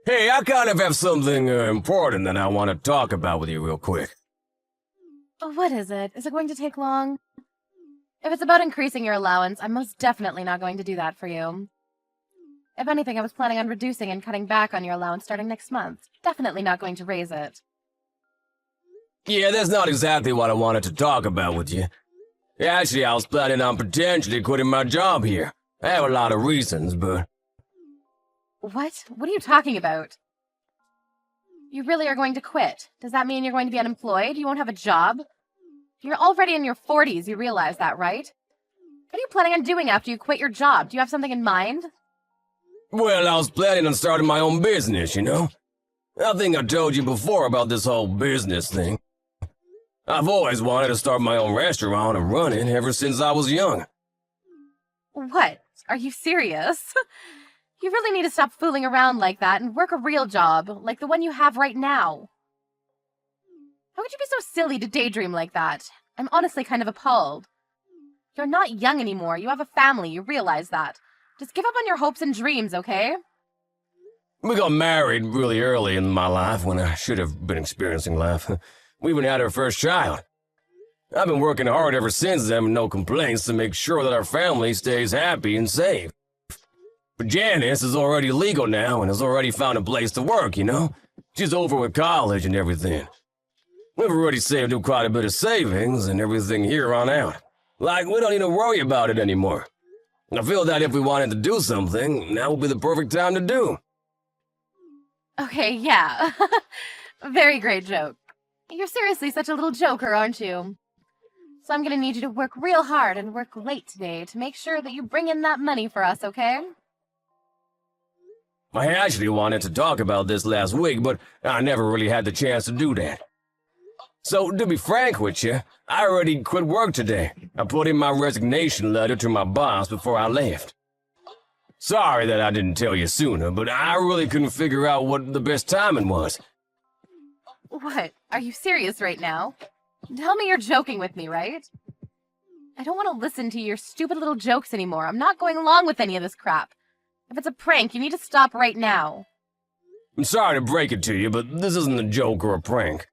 Hey, I kind of have something important that I want to talk about with you real quick. Oh, what is it? Is it going to take long? If it's about increasing your allowance, I'm most definitely not going to do that for you. If anything, I was planning on reducing and cutting back on your allowance starting next month. Definitely not going to raise it. Yeah, that's not exactly what I wanted to talk about with you. Actually, I was planning on potentially quitting my job here. I have a lot of reasons, but... What? What are you talking about? You really are going to quit? Does that mean you're going to be unemployed? You won't have a job? You're already in your 40s, you realize that, right? What are you planning on doing after you quit your job? Do you have something in mind? Well, I was planning on starting my own business, you know? I think I told you before about this whole business thing. I've always wanted to start my own restaurant and run it ever since I was young. What? Are you serious? You really need to stop fooling around like that and work a real job, like the one you have right now. How could you be so silly to daydream like that? I'm honestly kind of appalled. You're not young anymore. You have a family. You realize that. Just give up on your hopes and dreams, okay? We got married really early in my life when I should have been experiencing life. We even had our first child. I've been working hard ever since then with no complaints to make sure that our family stays happy and safe. But Janice is already legal now and has already found a place to work, you know? She's over with college and everything. We've already saved up quite a bit of savings and everything here on out. Like, we don't need to worry about it anymore. I feel that if we wanted to do something, now would be the perfect time to do. Okay, yeah. Very great joke. You're seriously such a little joker, aren't you? So I'm gonna need you to work real hard and work late today to make sure that you bring in that money for us, okay? I actually wanted to talk about this last week, but I never really had the chance to do that. So, to be frank with you, I already quit work today. I put in my resignation letter to my boss before I left. Sorry that I didn't tell you sooner, but I really couldn't figure out what the best timing was. What? Are you serious right now? Tell me you're joking with me, right? I don't want to listen to your stupid little jokes anymore. I'm not going along with any of this crap. If it's a prank, you need to stop right now. I'm sorry to break it to you, but this isn't a joke or a prank.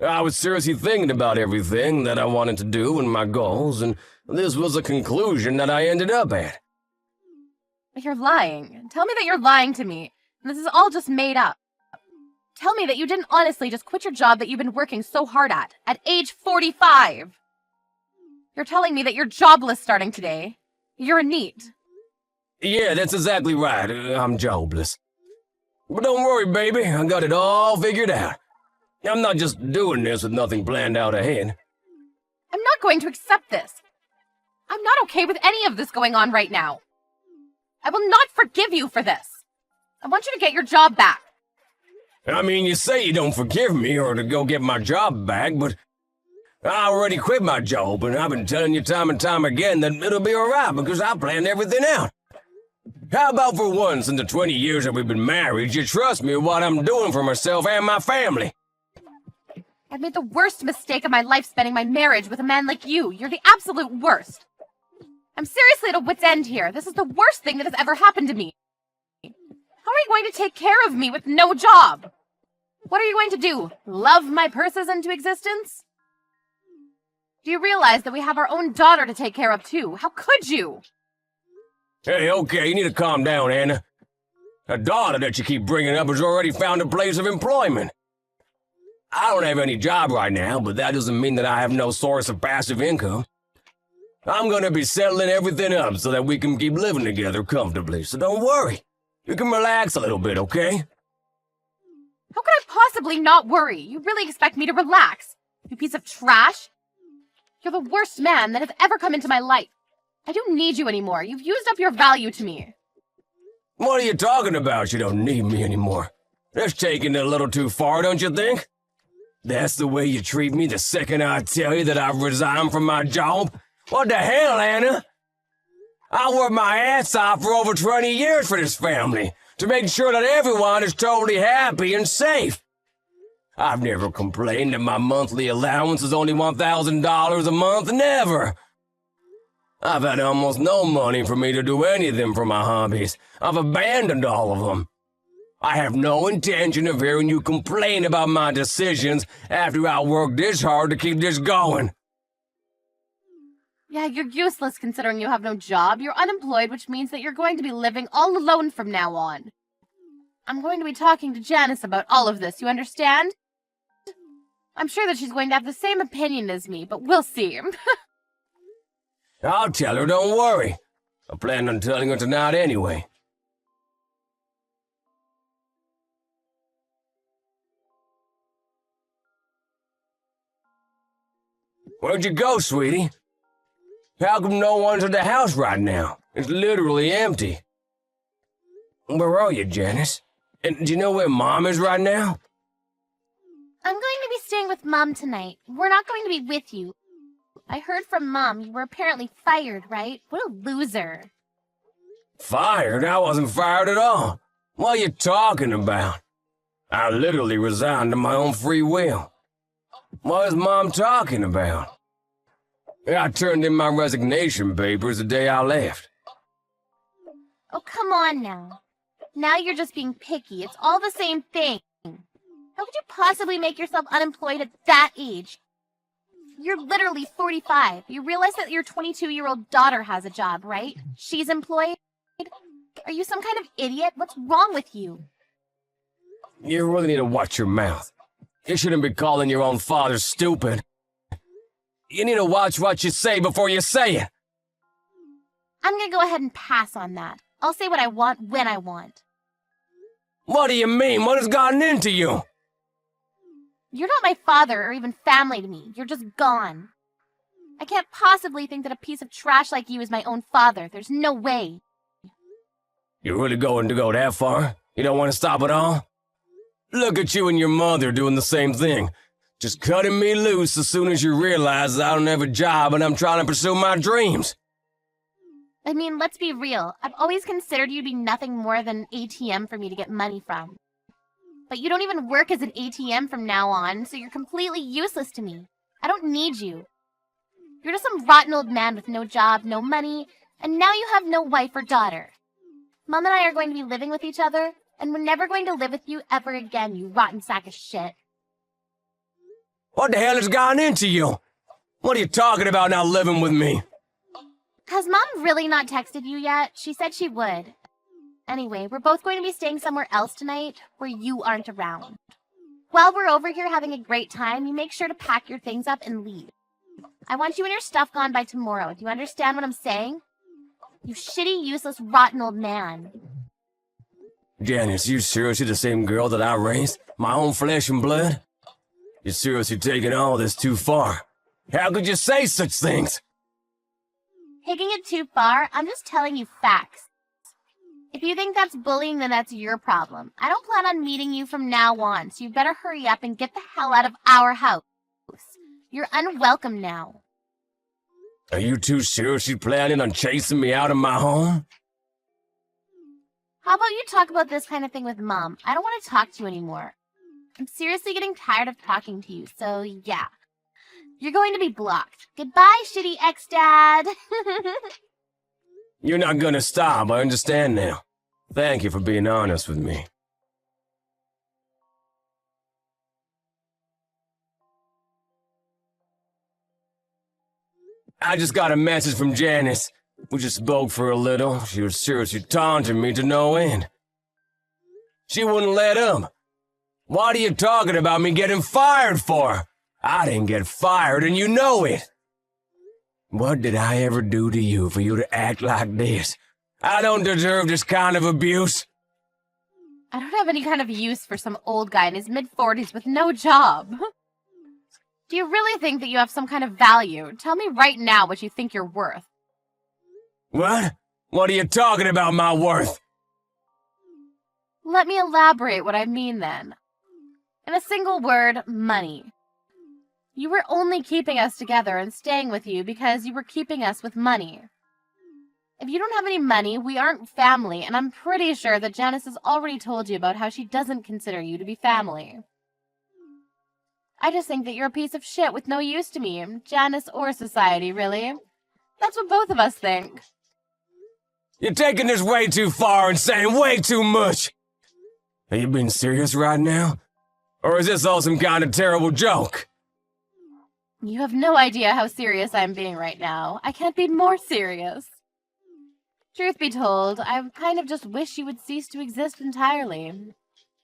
I was seriously thinking about everything that I wanted to do and my goals, and this was a conclusion that I ended up at. You're lying. Tell me that you're lying to me. This is all just made up. Tell me that you didn't honestly just quit your job that you've been working so hard at age 45. You're telling me that you're jobless starting today. You're a NEET. Yeah, that's exactly right. I'm jobless. But don't worry, baby. I got it all figured out. I'm not just doing this with nothing planned out ahead. I'm not going to accept this. I'm not okay with any of this going on right now. I will not forgive you for this. I want you to get your job back. I mean, you say you don't forgive me or to go get my job back, but I already quit my job, and I've been telling you time and time again that it'll be alright because I planned everything out. How about for once in the 20 years that we've been married, you trust me with what I'm doing for myself and my family? I've made the worst mistake of my life spending my marriage with a man like you. You're the absolute worst. I'm seriously at a wit's end here. This is the worst thing that has ever happened to me. How are you going to take care of me with no job? What are you going to do? Love my purses into existence? Do you realize that we have our own daughter to take care of too? How could you? Hey, okay, you need to calm down, Anna. A daughter that you keep bringing up has already found a place of employment. I don't have any job right now, but that doesn't mean that I have no source of passive income. I'm gonna be settling everything up so that we can keep living together comfortably, so don't worry. You can relax a little bit, okay? How could I possibly not worry? You really expect me to relax? You piece of trash? You're the worst man that has ever come into my life. I don't need you anymore. You've used up your value to me. What are you talking about? You don't need me anymore. That's taking it a little too far, don't you think? That's the way you treat me the second I tell you that I've resigned from my job? What the hell, Anna? I worked my ass off for over 20 years for this family, to make sure that everyone is totally happy and safe. I've never complained that my monthly allowance is only $1,000 a month, never. I've had almost no money for me to do anything for my hobbies. I've abandoned all of them. I have no intention of hearing you complain about my decisions after I worked this hard to keep this going. Yeah, you're useless considering you have no job. You're unemployed, which means that you're going to be living all alone from now on. I'm going to be talking to Janice about all of this, you understand? I'm sure that she's going to have the same opinion as me, but we'll see. I'll tell her, don't worry. I planned on telling her tonight anyway. Where'd you go, sweetie? How come no one's at the house right now? It's literally empty. Where are you, Janice? And do you know where Mom is right now? I'm going to be staying with Mom tonight. We're not going to be with you. I heard from Mom you were apparently fired, right? What a loser. Fired? I wasn't fired at all. What are you talking about? I literally resigned of my own free will. What is Mom talking about? I turned in my resignation papers the day I left. Oh, come on now. Now you're just being picky. It's all the same thing. How could you possibly make yourself unemployed at that age? You're literally 45. You realize that your 22-year-old daughter has a job, right? She's employed? Are you some kind of idiot? What's wrong with you? You really need to watch your mouth. You shouldn't be calling your own father stupid. You need to watch what you say before you say it. I'm gonna go ahead and pass on that. I'll say what I want when I want. What do you mean? What has gotten into you? You're not my father or even family to me. You're just gone. I can't possibly think that a piece of trash like you is my own father. There's no way. You're really going to go that far? You don't want to stop at all? Look at you and your mother doing the same thing. Just cutting me loose as soon as you realize I don't have a job and I'm trying to pursue my dreams. I mean, let's be real. I've always considered you to be nothing more than an ATM for me to get money from. But you don't even work as an ATM from now on, so you're completely useless to me. I don't need you. You're just some rotten old man with no job, no money, and now you have no wife or daughter. Mom and I are going to be living with each other, and we're never going to live with you ever again, you rotten sack of shit. What the hell has gotten into you? What are you talking about not living with me? Has Mom really not texted you yet? She said she would. Anyway, we're both going to be staying somewhere else tonight where you aren't around. While we're over here having a great time, you make sure to pack your things up and leave. I want you and your stuff gone by tomorrow. Do you understand what I'm saying? You shitty, useless, rotten old man. Janice, you seriously the same girl that I raised? My own flesh and blood? You're seriously taking all this too far. How could you say such things? Taking it too far? I'm just telling you facts. If you think that's bullying, then that's your problem. I don't plan on meeting you from now on, so you better hurry up and get the hell out of our house. You're unwelcome now. Are you two seriously planning on chasing me out of my home? How about you talk about this kind of thing with Mom? I don't want to talk to you anymore. I'm seriously getting tired of talking to you, so yeah. You're going to be blocked. Goodbye, shitty ex-dad. You're not gonna stop, I understand now. Thank you for being honest with me. I just got a message from Janice. We just spoke for a little. She was seriously taunting me to no end. She wouldn't let up. What are you talking about me getting fired for? I didn't get fired and you know it. What did I ever do to you for you to act like this? I don't deserve this kind of abuse. I don't have any kind of use for some old guy in his mid-40s with no job. Do you really think that you have some kind of value? Tell me right now what you think you're worth. What? What are you talking about, my worth? Let me elaborate what I mean then. In a single word, money. You were only keeping us together and staying with you because you were keeping us with money. If you don't have any money, we aren't family, and I'm pretty sure that Janice has already told you about how she doesn't consider you to be family. I just think that you're a piece of shit with no use to me, Janice or society, really. That's what both of us think. You're taking this way too far and saying way too much. Are you being serious right now? Or is this all some kind of terrible joke? You have no idea how serious I'm being right now. I can't be more serious. Truth be told, I kind of just wish you would cease to exist entirely.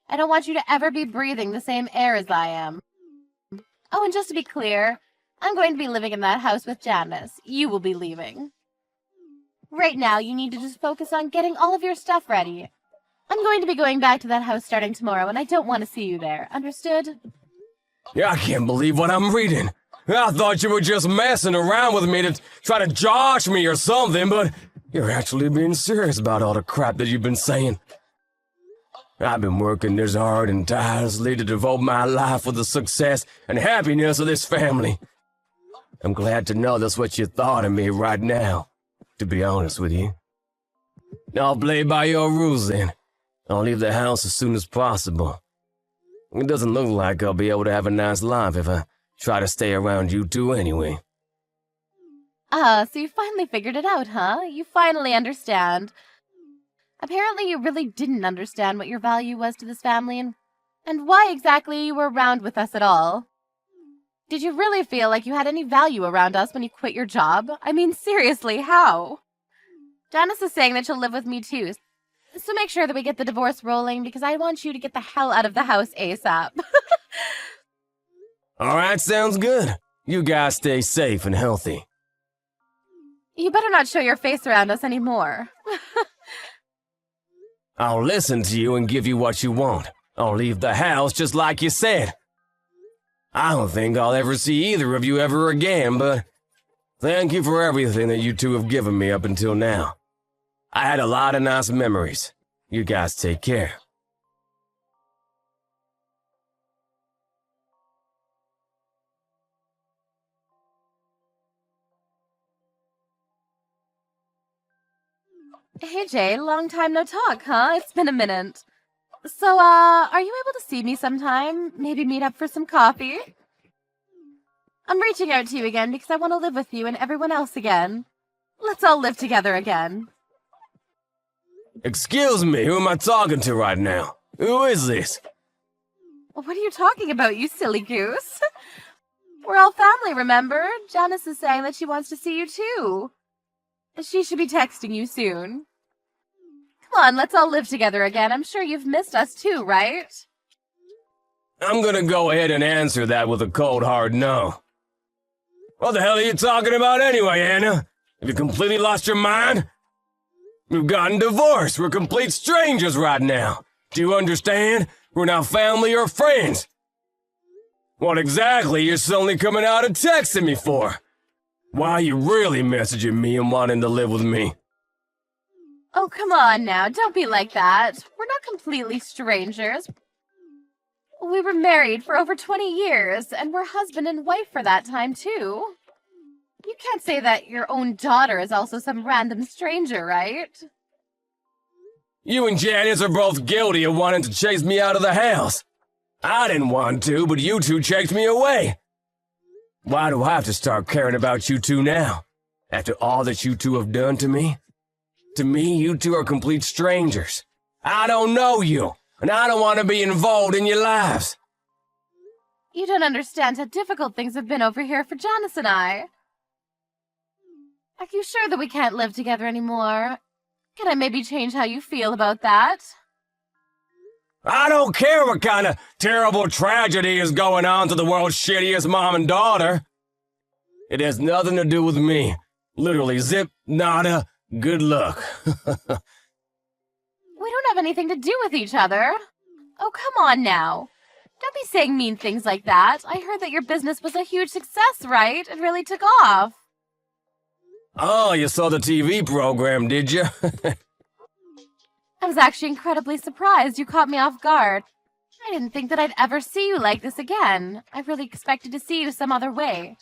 I don't want you to ever be breathing the same air as I am. Oh, and just to be clear, I'm going to be living in that house with Janice. You will be leaving. Right now, you need to just focus on getting all of your stuff ready. I'm going to be going back to that house starting tomorrow, and I don't want to see you there. Understood? Yeah, I can't believe what I'm reading. I thought you were just messing around with me to try to josh me or something, but you're actually being serious about all the crap that you've been saying. I've been working this hard and tirelessly to devote my life for the success and happiness of this family. I'm glad to know that's what you thought of me right now, to be honest with you. I'll play by your rules then. I'll leave the house as soon as possible. It doesn't look like I'll be able to have a nice life if I try to stay around you two anyway. Ah, so you finally figured it out, huh? You finally understand. Apparently you really didn't understand what your value was to this family and why exactly you were around with us at all. Did you really feel like you had any value around us when you quit your job? I mean, seriously, how? Janice is saying that she'll live with me too, so make sure that we get the divorce rolling because I want you to get the hell out of the house ASAP. Alright, sounds good. You guys stay safe and healthy. You better not show your face around us anymore. I'll listen to you and give you what you want. I'll leave the house just like you said. I don't think I'll ever see either of you ever again, but thank you for everything that you two have given me up until now. I had a lot of nice memories. You guys take care. Hey Jay, long time no talk, huh? It's been a minute. So, are you able to see me sometime? Maybe meet up for some coffee? I'm reaching out to you again because I want to live with you and everyone else again. Let's all live together again. Excuse me, who am I talking to right now? Who is this? What are you talking about, you silly goose? We're all family, remember? Janice is saying that she wants to see you too. She should be texting you soon. Come on, let's all live together again. I'm sure you've missed us too, right? I'm gonna go ahead and answer that with a cold hard no. What the hell are you talking about anyway, Anna? Have you completely lost your mind? We've gotten divorced. We're complete strangers right now. Do you understand? We're not family or friends. What exactly you're suddenly coming out and texting me for? Why are you really messaging me and wanting to live with me? Oh, come on now. Don't be like that. We're not completely strangers. We were married for over 20 years, and we're husband and wife for that time, too. You can't say that your own daughter is also some random stranger, right? You and Janice are both guilty of wanting to chase me out of the house. I didn't want to, but you two chased me away. Why do I have to start caring about you two now? After all that you two have done to me? To me, you two are complete strangers. I don't know you, and I don't want to be involved in your lives. You don't understand how difficult things have been over here for Janice and I. Are you sure that we can't live together anymore? Can I maybe change how you feel about that? I don't care what kind of terrible tragedy is going on to the world's shittiest mom and daughter. It has nothing to do with me. Literally, zip, nada, good luck. We don't have anything to do with each other. Oh, come on now. Don't be saying mean things like that. I heard that your business was a huge success, right? It really took off. Oh, you saw the TV program, did you? I was actually incredibly surprised. You caught me off guard. I didn't think that I'd ever see you like this again. I really expected to see you some other way.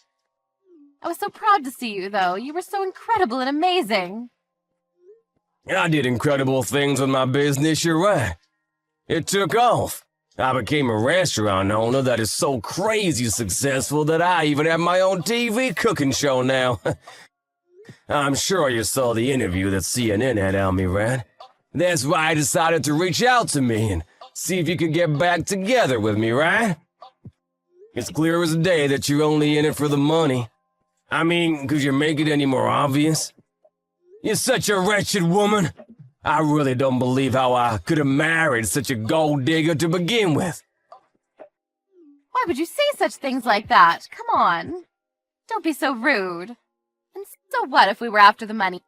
I was so proud to see you, though. You were so incredible and amazing. I did incredible things with my business, you're right. It took off. I became a restaurant owner that is so crazy successful that I even have my own TV cooking show now. I'm sure you saw the interview that CNN had on me, right? That's why I decided to reach out to me and See if you could get back together with me, right? It's clear as day that you're only in it for the money. I mean, could you make it any more obvious? You're such a wretched woman. I really don't believe how I could have married such a gold digger to begin with. Why would you say such things like that? Come on. Don't be so rude. And so what if we were after the money?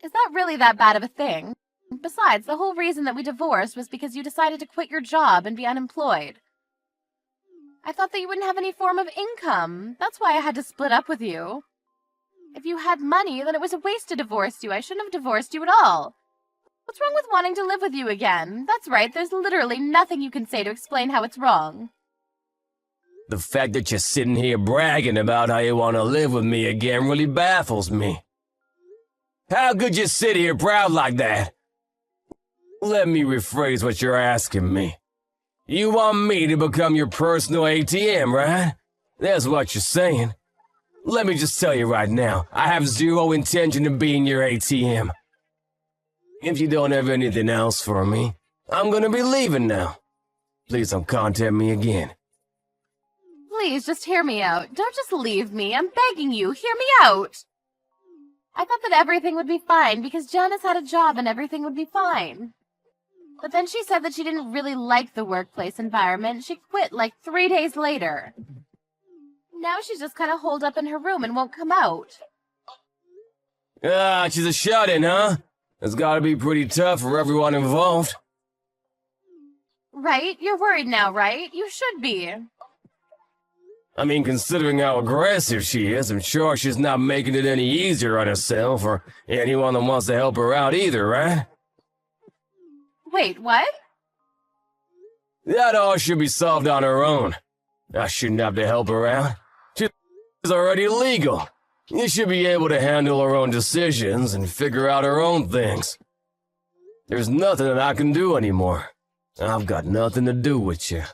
Is that really that bad of a thing? Besides, the whole reason that we divorced was because you decided to quit your job and be unemployed. I thought that you wouldn't have any form of income. That's why I had to split up with you. If you had money, then it was a waste to divorce you. I shouldn't have divorced you at all. What's wrong with wanting to live with you again? That's right, there's literally nothing you can say to explain how it's wrong. The fact that you're sitting here bragging about how you want to live with me again really baffles me. How could you sit here proud like that? Let me rephrase what you're asking me. You want me to become your personal ATM, right? That's what you're saying. Let me just tell you right now, I have zero intention of being your ATM. If you don't have anything else for me, I'm gonna be leaving now. Please don't contact me again. Please, just hear me out. Don't just leave me. I'm begging you. Hear me out. I thought that everything would be fine because Janice had a job and everything would be fine. But then she said that she didn't really like the workplace environment. She quit like 3 days later. Now she's just kind of holed up in her room and won't come out. Ah, she's a shut-in, huh? That's gotta be pretty tough for everyone involved. Right? You're worried now, right? You should be. I mean, considering how aggressive she is, I'm sure she's not making it any easier on herself or anyone that wants to help her out either, right? Wait, what? That all should be solved on her own. I shouldn't have to help her out. She's already legal. You should be able to handle her own decisions and figure out her own things. There's nothing that I can do anymore. I've got nothing to do with you.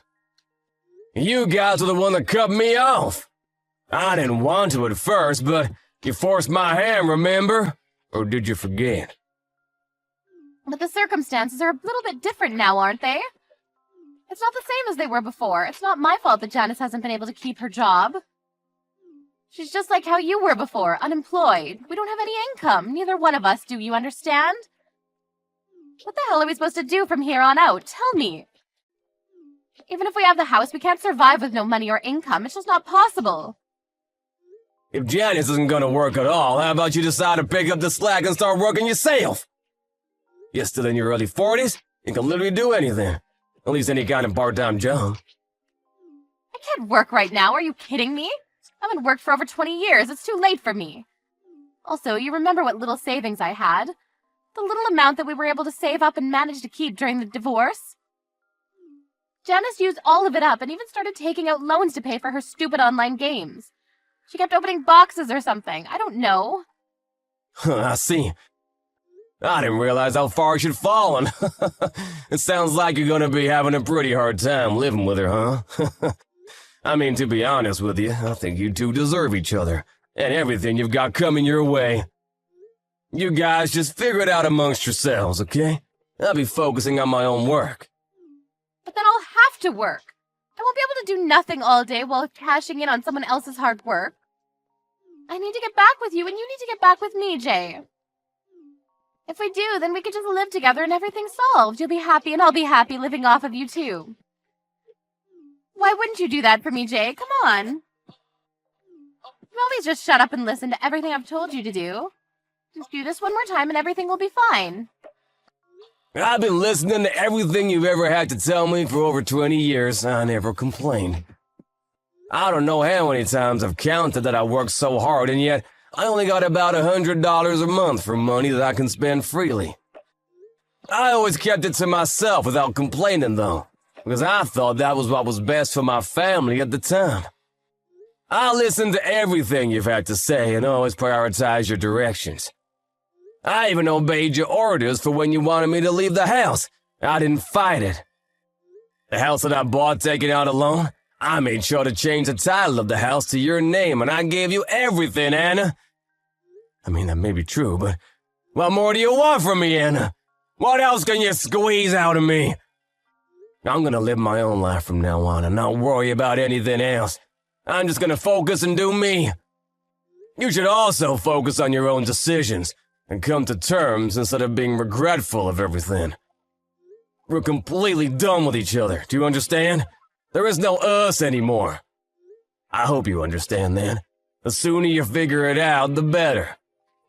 You guys are the one that cut me off. I didn't want to at first, but you forced my hand, remember? Or did you forget? But the circumstances are a little bit different now, aren't they? It's not the same as they were before. It's not my fault that Janice hasn't been able to keep her job. She's just like how you were before, unemployed. We don't have any income. Neither one of us do, you understand? What the hell are we supposed to do from here on out? Tell me. Even if we have the house, we can't survive with no money or income. It's just not possible. If Janice isn't gonna work at all, how about you decide to pick up the slack and start working yourself? You're still in your early 40s. You can literally do anything. At least any kind of part-time job. I can't work right now. Are you kidding me? I haven't worked for over 20 years. It's too late for me. Also, you remember what little savings I had? The little amount that we were able to save up and manage to keep during the divorce? Janice used all of it up and even started taking out loans to pay for her stupid online games. She kept opening boxes or something. I don't know. I see. I didn't realize how far she'd fallen. It sounds like you're gonna be having a pretty hard time living with her, huh? I mean, to be honest with you, I think you two deserve each other, and everything you've got coming your way. You guys just figure it out amongst yourselves, okay? I'll be focusing on my own work. But then I'll have to work. I won't be able to do nothing all day while cashing in on someone else's hard work. I need to get back with you, and you need to get back with me, Jay. If we do, then we could just live together and everything's solved. You'll be happy, and I'll be happy living off of you, too. Why wouldn't you do that for me, Jay? Come on. You always just shut up and listen to everything I've told you to do. Just do this one more time and everything will be fine. I've been listening to everything you've ever had to tell me for over 20 years. I never complained. I don't know how many times I've counted that I worked so hard, and yet I only got about $100 a month for money that I can spend freely. I always kept it to myself without complaining, though, because I thought that was what was best for my family at the time. I listened to everything you've had to say and always prioritized your directions. I even obeyed your orders for when you wanted me to leave the house. I didn't fight it. The house that I bought taking out a loan, I made sure to change the title of the house to your name, and I gave you everything, Anna. I mean, that may be true, but what more do you want from me, Anna? What else can you squeeze out of me? I'm gonna live my own life from now on and not worry about anything else. I'm just gonna focus and do me. You should also focus on your own decisions and come to terms instead of being regretful of everything. We're completely done with each other, do you understand? There is no us anymore. I hope you understand that. The sooner you figure it out, the better.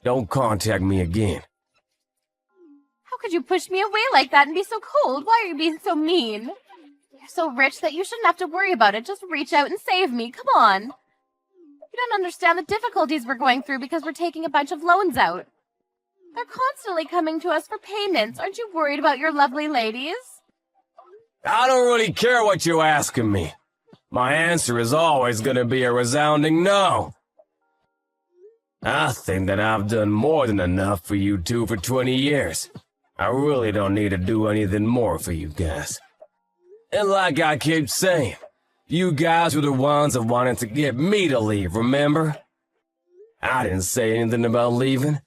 Don't contact me again. How could you push me away like that and be so cold? Why are you being so mean? You're so rich that you shouldn't have to worry about it. Just reach out and save me. Come on. You don't understand the difficulties we're going through because we're taking a bunch of loans out. They're constantly coming to us for payments. Aren't you worried about your lovely ladies? I don't really care what you're asking me. My answer is always gonna be a resounding no. I think that I've done more than enough for you two for 20 years. I really don't need to do anything more for you guys. And like I keep saying, you guys were the ones that wanted to get me to leave, remember? I didn't say anything about leaving.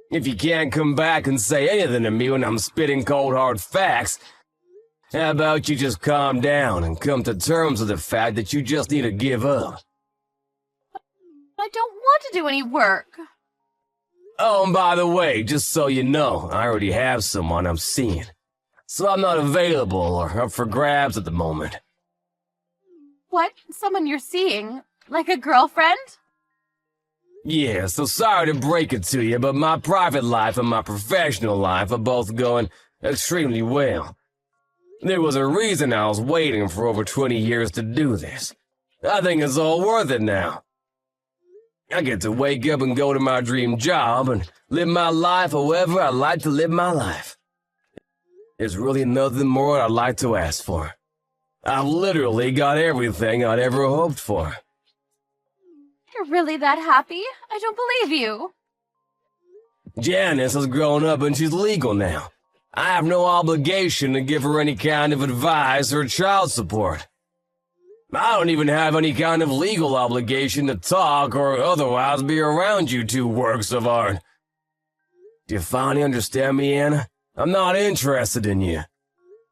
If you can't come back and say anything to me when I'm spitting cold hard facts, how about you just calm down and come to terms with the fact that you just need to give up? I don't want to do any work. Oh, and by the way, just so you know, I already have someone I'm seeing. So I'm not available or up for grabs at the moment. What? Someone you're seeing? Like a girlfriend? Yeah, so sorry to break it to you, but my private life and my professional life are both going extremely well. There was a reason I was waiting for over 20 years to do this. I think it's all worth it now. I get to wake up and go to my dream job and live my life however I like to live my life. There's really nothing more I'd like to ask for. I've literally got everything I'd ever hoped for. You're really that happy? I don't believe you. Janice has grown up and she's legal now. I have no obligation to give her any kind of advice or child support. I don't even have any kind of legal obligation to talk or otherwise be around you two works of art. Do you finally understand me, Anna? I'm not interested in you.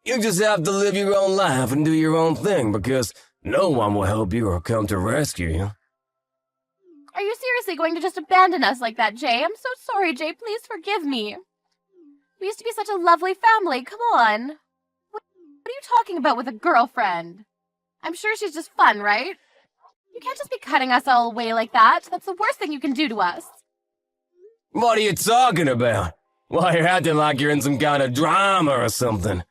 You just have to live your own life and do your own thing because no one will help you or come to rescue you. Are you seriously going to just abandon us like that, Jay? I'm so sorry, Jay. Please forgive me. We used to be such a lovely family. Come on. What are you talking about with a girlfriend? I'm sure she's just fun, right? You can't just be cutting us all away like that. That's the worst thing you can do to us. What are you talking about? Why, you're acting like you're in some kind of drama or something.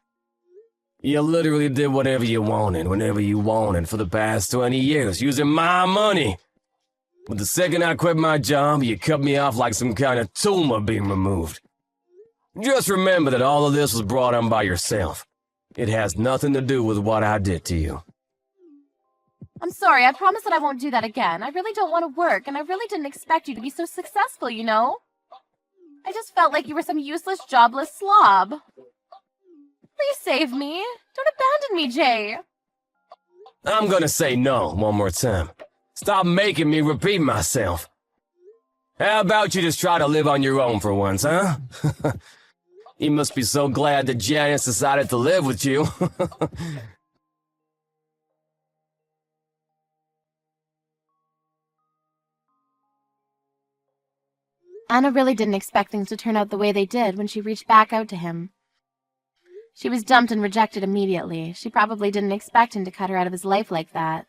You literally did whatever you wanted, whenever you wanted for the past 20 years, using my money. But the second I quit my job, you cut me off like some kind of tumor being removed. Just remember that all of this was brought on by yourself. It has nothing to do with what I did to you. I'm sorry, I promise that I won't do that again. I really don't want to work, and I really didn't expect you to be so successful, you know? I just felt like you were some useless, jobless slob. Please save me. Don't abandon me, Jay. I'm gonna say no one more time. Stop making me repeat myself. How about you just try to live on your own for once, huh? You must be so glad that Janice decided to live with you. Anna really didn't expect things to turn out the way they did when she reached back out to him. She was dumped and rejected immediately. She probably didn't expect him to cut her out of his life like that.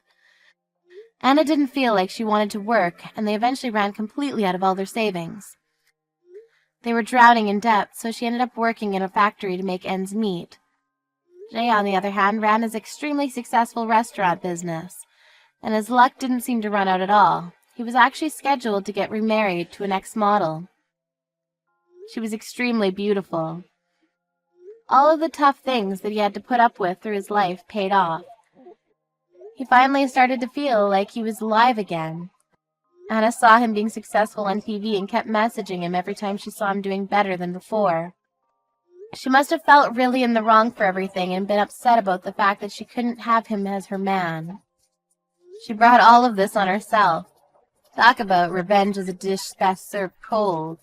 Anna didn't feel like she wanted to work, and they eventually ran completely out of all their savings. They were drowning in debt, so she ended up working in a factory to make ends meet. Jay, on the other hand, ran his extremely successful restaurant business, and his luck didn't seem to run out at all. He was actually scheduled to get remarried to an ex-model. She was extremely beautiful. All of the tough things that he had to put up with through his life paid off. He finally started to feel like he was alive again. Anna saw him being successful on TV and kept messaging him every time she saw him doing better than before. She must have felt really in the wrong for everything and been upset about the fact that she couldn't have him as her man. She brought all of this on herself. Talk about revenge as a dish best served cold.